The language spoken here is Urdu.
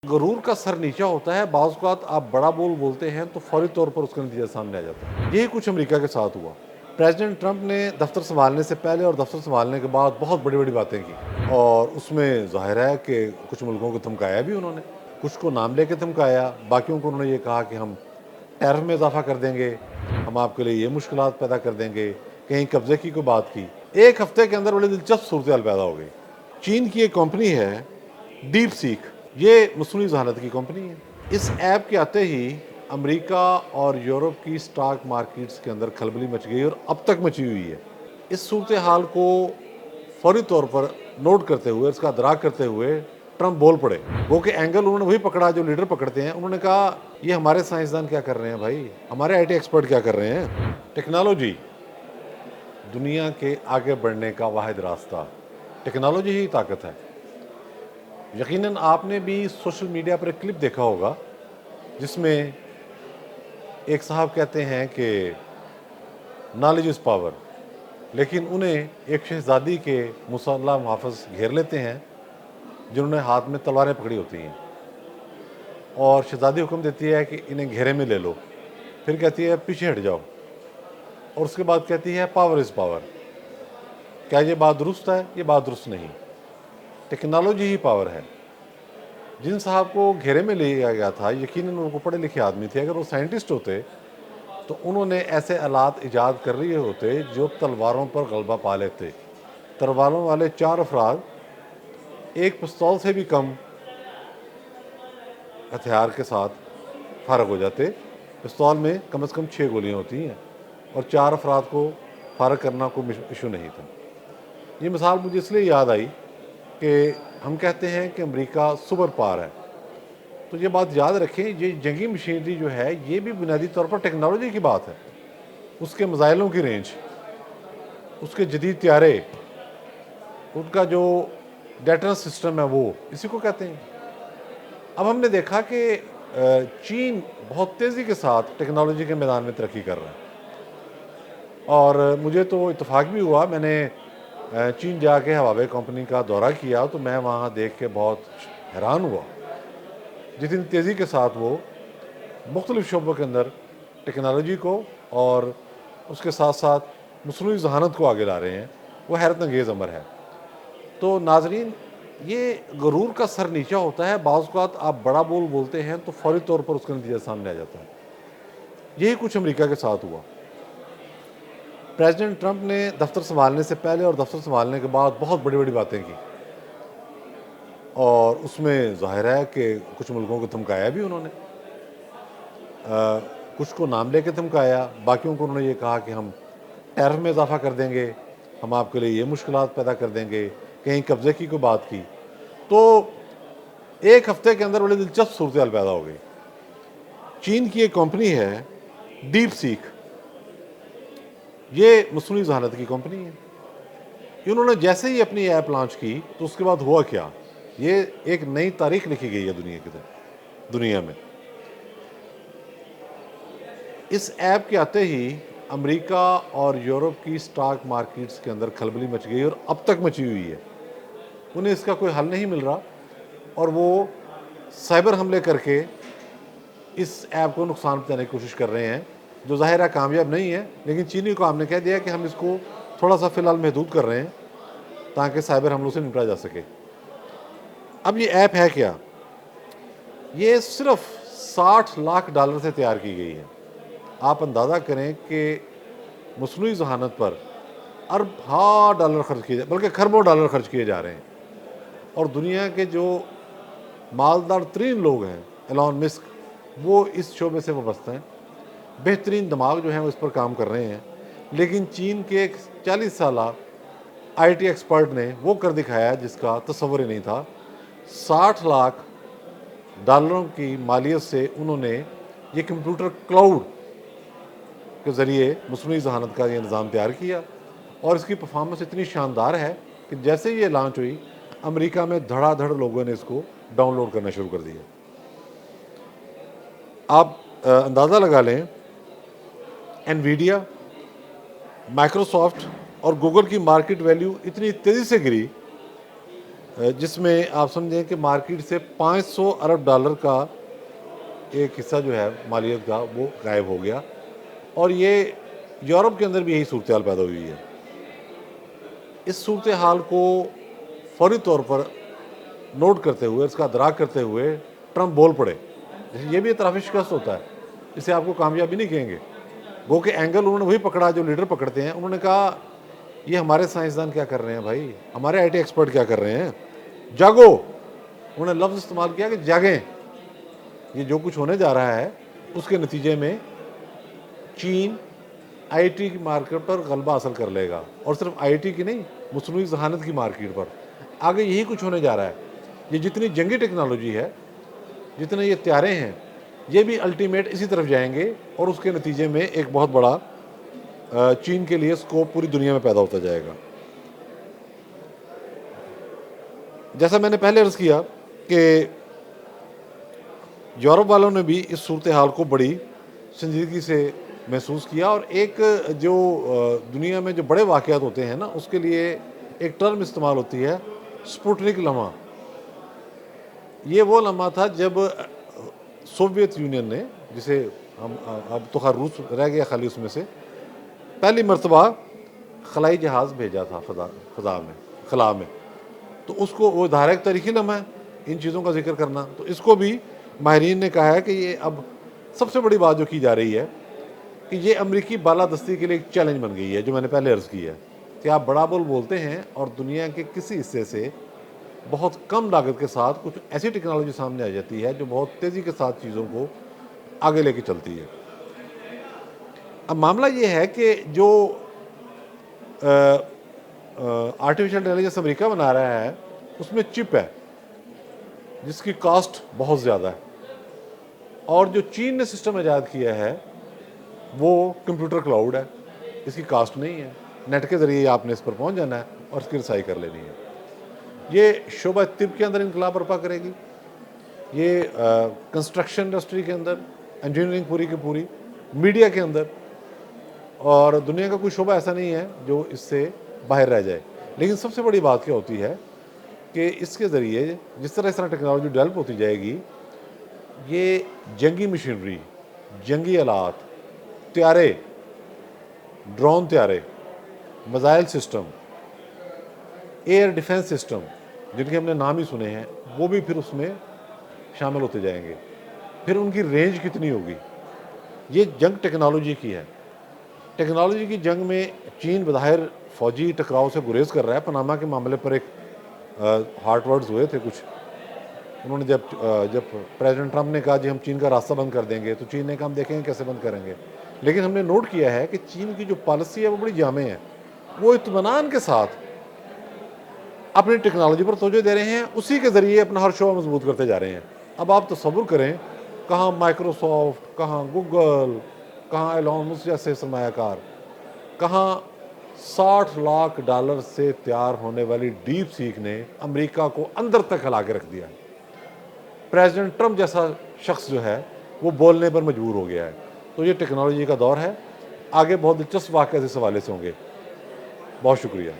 غرور کا سر نیچا ہوتا ہے، بعض اوقات آپ بڑا بولتے ہیں تو فوری طور پر اس کا نتیجہ سامنے آ جاتا ہے۔ یہی کچھ امریکہ کے ساتھ ہوا۔ پریزیڈنٹ ٹرمپ نے دفتر سنبھالنے سے پہلے اور دفتر سنبھالنے کے بعد بہت بڑی بڑی باتیں کی، اور اس میں ظاہر ہے کہ کچھ ملکوں کو دھمکایا بھی انہوں نے، کچھ کو نام لے کے دھمکایا، باقیوں کو انہوں نے یہ کہا کہ ہم ٹیرف میں اضافہ کر دیں گے، ہم آپ کے لیے یہ مشکلات پیدا کر دیں گے، کہیں قبضے کی کوئی بات کی۔ ایک ہفتے کے اندر بڑی دلچسپ صورتحال پیدا ہو گئی۔ چین کی ایک کمپنی ہے ڈیپ سیک، یہ مصنوعی ذہانت کی کمپنی ہے۔ اس ایپ کے آتے ہی امریکہ اور یورپ کی سٹاک مارکیٹس کے اندر کھلبلی مچ گئی، اور اب تک مچی ہوئی ہے۔ اس صورتحال کو فوری طور پر نوٹ کرتے ہوئے، اس کا ادراک کرتے ہوئے ٹرمپ بول پڑے۔ وہ کہ اینگل انہوں نے وہی پکڑا جو لیڈر پکڑتے ہیں۔ انہوں نے کہا یہ ہمارے سائنسدان کیا کر رہے ہیں بھائی، ہمارے آئی ٹی ایکسپرٹ کیا کر رہے ہیں۔ ٹیکنالوجی دنیا کے آگے بڑھنے کا واحد راستہ، ٹیکنالوجی ہی طاقت ہے۔ یقیناً آپ نے بھی سوشل میڈیا پر ایک کلپ دیکھا ہوگا جس میں ایک صاحب کہتے ہیں کہ نالج از پاور، لیکن انہیں ایک شہزادی کے مسلح محافظ گھیر لیتے ہیں جنہوں نے ہاتھ میں تلواریں پکڑی ہوتی ہیں، اور شہزادی حکم دیتی ہے کہ انہیں گھیرے میں لے لو، پھر کہتی ہے پیچھے ہٹ جاؤ، اور اس کے بعد کہتی ہے پاور از پاور۔ کیا یہ بات درست ہے؟ یہ بات درست نہیں۔ ٹیکنالوجی ہی پاور ہے۔ جن صاحب کو گھیرے میں لیا گیا تھا، یقیناً ان کو پڑھے لکھے آدمی تھے، اگر وہ سائنٹسٹ ہوتے تو انہوں نے ایسے آلات ایجاد کر رہے ہوتے جو تلواروں پر غلبہ پا لیتے۔ تلواروں والے 4 افراد ایک پستول سے بھی کم ہتھیار کے ساتھ فارغ ہو جاتے۔ پستول میں کم از کم 6 گولیاں ہوتی ہیں، اور 4 افراد کو فارغ کرنا کوئی ایشو نہیں تھا۔ یہ مثال مجھے اس لیے یاد آئی کہ ہم کہتے ہیں کہ امریکہ سپر پاور ہے، تو یہ بات یاد رکھیں، یہ جنگی مشینری جو ہے یہ بھی بنیادی طور پر ٹیکنالوجی کی بات ہے۔ اس کے میزائلوں کی رینج، اس کے جدید طیارے، ان کا جو ڈیٹرنس سسٹم ہے، وہ اسی کو کہتے ہیں۔ اب ہم نے دیکھا کہ چین بہت تیزی کے ساتھ ٹیکنالوجی کے میدان میں ترقی کر رہا ہے، اور مجھے تو اتفاق بھی ہوا، میں نے چین جا کے ہواوے کمپنی کا دورہ کیا تو میں وہاں دیکھ کے بہت حیران ہوا جتنی تیزی کے ساتھ وہ مختلف شعبوں کے اندر ٹیکنالوجی کو اور اس کے ساتھ ساتھ مصنوعی ذہانت کو آگے لا رہے ہیں۔ وہ حیرت انگیز امر ہے۔ تو ناظرین، یہ غرور کا سر نیچا ہوتا ہے، بعض اوقات آپ بڑا بولتے ہیں تو فوری طور پر اس کا نتیجہ سامنے آ جاتا ہے۔ یہی کچھ امریکہ کے ساتھ ہوا۔ پریزیڈنٹ ٹرمپ نے دفتر سنبھالنے سے پہلے اور دفتر سنبھالنے کے بعد بہت بڑی بڑی باتیں کی، اور اس میں ظاہر ہے کہ کچھ ملکوں کو دھمکایا بھی انہوں نے، کچھ کو نام لے کے دھمکایا، باقیوں کو انہوں نے یہ کہا کہ ہم ٹیرف میں اضافہ کر دیں گے، ہم آپ کے لیے یہ مشکلات پیدا کر دیں گے، کہیں قبضے کی کوئی بات کی۔ تو ایک ہفتے کے اندر بڑی دلچسپ صورتحال پیدا ہو گئی۔ چین کی ایک کمپنی ہے ڈیپ سیک، یہ مصنوعی ذہانت کی کمپنی ہے۔ انہوں نے جیسے ہی اپنی ایپ لانچ کی تو اس کے بعد ہوا کیا، یہ ایک نئی تاریخ لکھی گئی ہے دنیا میں۔ اس ایپ کے آتے ہی امریکہ اور یورپ کی سٹاک مارکیٹس کے اندر کھلبلی مچ گئی، اور اب تک مچی ہوئی ہے۔ انہیں اس کا کوئی حل نہیں مل رہا، اور وہ سائبر حملے کر کے اس ایپ کو نقصان پہنچانے کی کوشش کر رہے ہیں، جو ظاہرہ کامیاب نہیں ہے، لیکن چینی کو ہم نے کہہ دیا کہ ہم اس کو تھوڑا سا فی الحال محدود کر رہے ہیں تاکہ سائبر حملوں سے نپٹا جا سکے۔ اب یہ ایپ ہے کیا؟ یہ صرف $60 لاکھ سے تیار کی گئی ہے۔ آپ اندازہ کریں کہ مصنوعی ذہانت پر اربوں ڈالر خرچ کیے بلکہ کھربوں ڈالر خرچ کیے جا رہے ہیں، اور دنیا کے جو مالدار ترین لوگ ہیں، ایلون مسک، وہ اس شعبے سے وابستہ ہیں۔ بہترین دماغ جو ہیں وہ اس پر کام کر رہے ہیں، لیکن چین کے ایک 40 سالہ آئی ٹی ایکسپرٹ نے وہ کر دکھایا جس کا تصور ہی نہیں تھا۔ $60 لاکھ کی مالیت سے انہوں نے یہ کمپیوٹر کلاؤڈ کے ذریعے مصنوعی ذہانت کا یہ نظام تیار کیا، اور اس کی پرفارمنس اتنی شاندار ہے کہ جیسے یہ لانچ ہوئی، امریکہ میں دھڑا دھڑ لوگوں نے اس کو ڈاؤن لوڈ کرنا شروع کر دیا۔ آپ اندازہ لگا لیں، انویڈیا، مائکروسافٹ اور گوگل کی مارکیٹ ویلیو اتنی تیزی سے گری جس میں آپ سمجھیں کہ مارکیٹ سے $500 ارب کا ایک حصہ جو ہے مالیت کا وہ غائب ہو گیا، اور یہ یورپ کے اندر بھی یہی صورتحال پیدا ہوئی ہے۔ اس صورتحال کو فوری طور پر نوٹ کرتے ہوئے، اس کا ادراک کرتے ہوئے ٹرمپ بول پڑے۔ یہ بھی اعتراف شکست ہوتا ہے، اسے آپ کو کامیابی نہیں کہیں گے۔ گو کہ اینگل انہوں نے وہی پکڑا جو لیڈر پکڑتے ہیں۔ انہوں نے کہا یہ ہمارے سائنسدان کیا کر رہے ہیں بھائی، ہمارے آئی ٹی ایکسپرٹ کیا کر رہے ہیں، جاگو۔ انہوں نے لفظ استعمال کیا کہ جاگیں، یہ جو کچھ ہونے جا رہا ہے اس کے نتیجے میں چین آئی ٹی کی مارکیٹ پر غلبہ حاصل کر لے گا، اور صرف آئی ٹی کی نہیں، مصنوعی ذہانت کی مارکیٹ پر آگے یہی کچھ ہونے جا رہا ہے۔ یہ جتنی جنگی ٹیکنالوجی ہے، جتنے یہ طیارے ہیں، یہ بھی الٹیمیٹ اسی طرف جائیں گے، اور اس کے نتیجے میں ایک بہت بڑا چین کے لیے اسکوپ پوری دنیا میں پیدا ہوتا جائے گا۔ جیسا میں نے پہلے عرض کیا کہ یورپ والوں نے بھی اس صورتحال کو بڑی سنجیدگی سے محسوس کیا، اور ایک جو دنیا میں جو بڑے واقعات ہوتے ہیں نا، اس کے لیے ایک ٹرم استعمال ہوتی ہے، سپوٹنک لمحہ۔ یہ وہ لمحہ تھا جب سوویت یونین نے، جسے ہم اب تو خیر روس رہ گیا خالی اس میں سے، پہلی مرتبہ خلائی جہاز بھیجا تھا خلا میں، تو اس کو وہ ظاہر ایک تاریخی لمحہ ہے ان چیزوں کا ذکر کرنا۔ تو اس کو بھی ماہرین نے کہا ہے کہ یہ اب سب سے بڑی بات جو کی جا رہی ہے کہ یہ امریکی بالادستی کے لیے ایک چیلنج بن گئی ہے، جو میں نے پہلے عرض کی ہے کہ آپ بڑا بول بولتے ہیں اور دنیا کے کسی حصے سے بہت کم لاگت کے ساتھ کچھ ایسی ٹیکنالوجی سامنے آ جاتی ہے جو بہت تیزی کے ساتھ چیزوں کو آگے لے کے چلتی ہے۔ اب معاملہ یہ ہے کہ جو آرٹیفیشل انٹیلیجنس امریکہ بنا رہا ہے، اس میں چپ ہے جس کی کاسٹ بہت زیادہ ہے، اور جو چین نے سسٹم ایجاد کیا ہے وہ کمپیوٹر کلاؤڈ ہے، اس کی کاسٹ نہیں ہے، نیٹ کے ذریعے آپ نے اس پر پہنچ جانا ہے اور اس کی رسائی کر لینی ہے۔ یہ شعبہ طب کے اندر انقلاب برپا کرے گی، یہ کنسٹرکشن انڈسٹری کے اندر، انجینئرنگ پوری کی پوری، میڈیا کے اندر، اور دنیا کا کوئی شعبہ ایسا نہیں ہے جو اس سے باہر رہ جائے۔ لیکن سب سے بڑی بات کیا ہوتی ہے کہ اس کے ذریعے جس طرح ٹیکنالوجی ڈیولپ ہوتی جائے گی، یہ جنگی مشینری، جنگی آلات، طیارے، ڈرون طیارے، missile system, air defence system, جن کے ہم نے نام ہی سنے ہیں، وہ بھی پھر اس میں شامل ہوتے جائیں گے۔ پھر ان کی رینج کتنی ہوگی؟ یہ جنگ ٹیکنالوجی کی ہے۔ ٹیکنالوجی کی جنگ میں چین بظاہر فوجی ٹکراؤ سے گریز کر رہا ہے۔ پاناما کے معاملے پر ایک ہارٹ ورڈز ہوئے تھے کچھ، انہوں نے جب پریزیڈنٹ ٹرمپ نے کہا جی ہم چین کا راستہ بند کر دیں گے، تو چین نے کہا ہم دیکھیں گے کیسے بند کریں گے۔ لیکن ہم نے نوٹ کیا ہے کہ چین کی جو پالیسی ہے وہ بڑی جامع ہے، وہ اطمینان کے ساتھ اپنی ٹیکنالوجی پر توجہ دے رہے ہیں، اسی کے ذریعے اپنا ہر شعبہ مضبوط کرتے جا رہے ہیں۔ اب آپ تصور کریں، کہاں مائکروسافٹ، کہاں گوگل، کہاں ایلون مسک جیسے سرمایہ کار، کہاں $60 لاکھ سے تیار ہونے والی ڈیپ سیک نے امریکہ کو اندر تک ہلا کے رکھ دیا ہے۔ پریزیڈنٹ ٹرمپ جیسا شخص جو ہے وہ بولنے پر مجبور ہو گیا ہے۔ تو یہ ٹیکنالوجی کا دور ہے، آگے بہت دلچسپ واقعات اس حوالے سے ہوں گے۔ بہت شکریہ۔